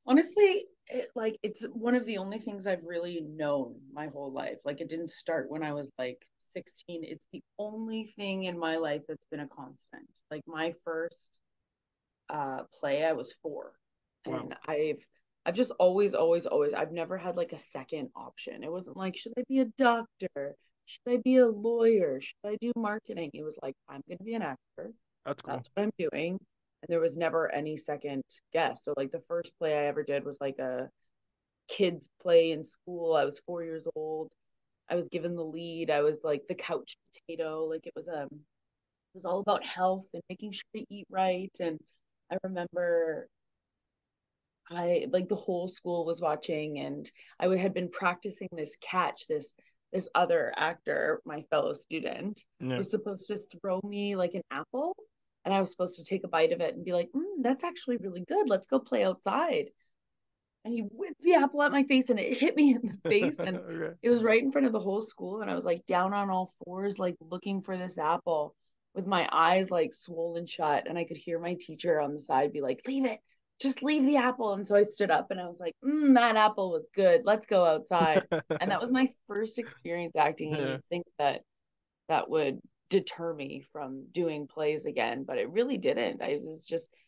Honestly, it's one of the only things I've really known my whole life. Like it didn't start when I was like 16. It's the only thing in my life that's been a constant. Like my first play, I was 4. Wow. And I've just always I've never had like a second option. It wasn't like, should I be a doctor? Should I be a lawyer? Should I do marketing? It was like, I'm gonna be an actor. That's cool. That's what I'm doing. And there was never any second guess. So like the first play I ever did was like a kids play in school. I was 4 years old. I was given the lead. I was like the couch potato. Like it was all about health and making sure to eat right. And I remember I like the whole school was watching, and had been practicing this catch. This other actor, my fellow student, Yeah. was supposed to throw me like an apple, and I was supposed to take a bite of it and be like, "That's actually really good. Let's go play outside." And he whipped the apple at my face, and it hit me in the face, and Okay. it was right in front of the whole school. And I was like down on all fours, like looking for this apple with my eyes like swollen shut. And I could hear my teacher on the side be like, "Leave it, just leave the apple." And so I stood up and I was like, that apple was good. Let's go outside. And that was my first experience acting. And Yeah. you'd think that that would deter me from doing plays again, but it really didn't. It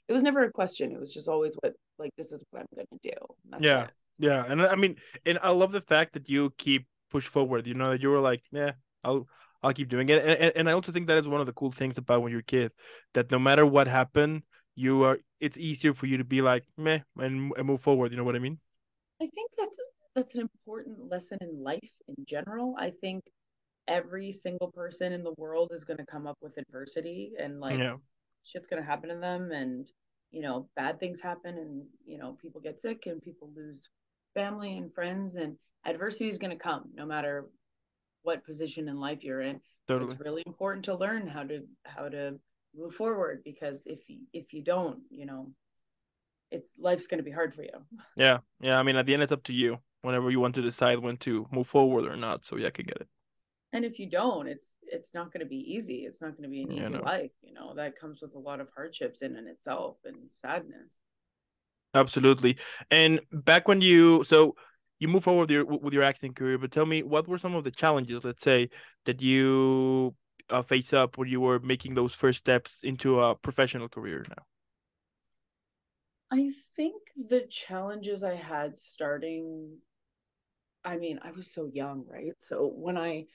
was never a question. It was just always like, this is what I'm going to do. And that's Yeah. it. Yeah. And I mean, and I love the fact that you keep push forward, that you were like, yeah, I'll I'll keep doing it. And I also think that is one of the cool things about when you're a kid, that no matter what happened, it's easier for you to be like, meh, and move forward. You know what I mean? I think that's an important lesson in life in general. I think every single person in the world is going to come up with adversity, and like Yeah, shit's going to happen to them, and bad things happen, and people get sick and people lose family and friends, and adversity is going to come no matter what position in life you're in. It's totally. really important to learn how to move forward, because if you don't, it's life's going to be hard for you. Yeah. Yeah. I mean, at the end, it's up to you whenever you want to decide when to move forward or not. So yeah, I can get it. And if you don't, it's not going to be easy. It's not going to be an Yeah, easy no. life. That comes with a lot of hardships in itself and sadness. Absolutely. And back when you move forward with your acting career, but tell me, what were some of the challenges, let's say, that you face up when you were making those first steps into a professional career now? I think the challenges I had starting, I mean, I was so young, right? So when I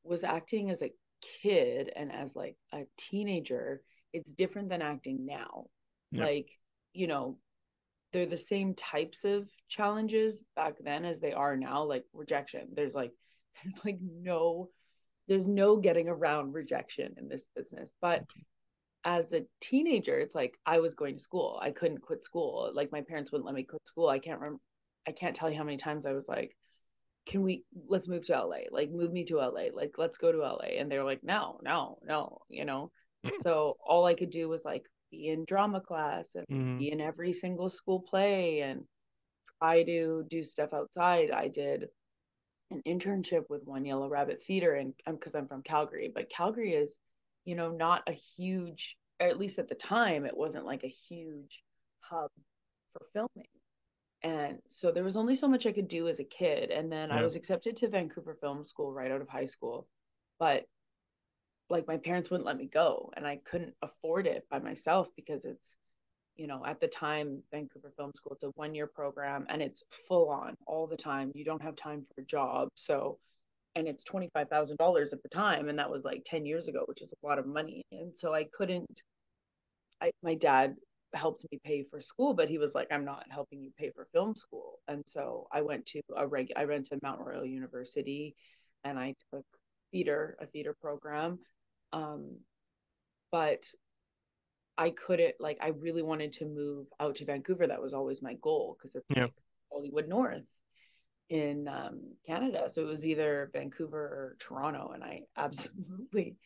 was acting as a kid and as like a teenager, it's different than acting now. Yeah. Like, you know, they're the same types of challenges back then as they are now, like rejection. There's like there's no getting around rejection in this business. But as a teenager, it's like I was going to school. I couldn't quit school. Like my parents wouldn't let me quit school. I can't tell you how many times I was like, let's move to LA, like move me to LA, like let's go to LA. And they're like, no, no, no. So all I could do was like be in drama class and Mm-hmm. be in every single school play and try to do stuff outside. I did an internship with One Yellow Rabbit Theater, and because I'm from Calgary, but Calgary is, not a huge, or at least at the time, it wasn't like a huge hub for filming. And so there was only so much I could do as a kid. And then I Yeah. was accepted to Vancouver Film School right out of high school. But like my parents wouldn't let me go, and I couldn't afford it by myself because it's, at the time, Vancouver Film School, it's a 1 year program and it's full on all the time. You don't have time for a job. So, and it's $25,000 at the time. And that was like 10 years ago, which is a lot of money. And so I couldn't, my dad helped me pay for school, but he was like, I'm not helping you pay for film school. And so I went to Mount Royal University and I took a theater program. Um, but I couldn't, like, I really wanted to move out to Vancouver. That was always my goal because it's Yeah. like Hollywood North in Canada. So it was either Vancouver or Toronto. And I absolutely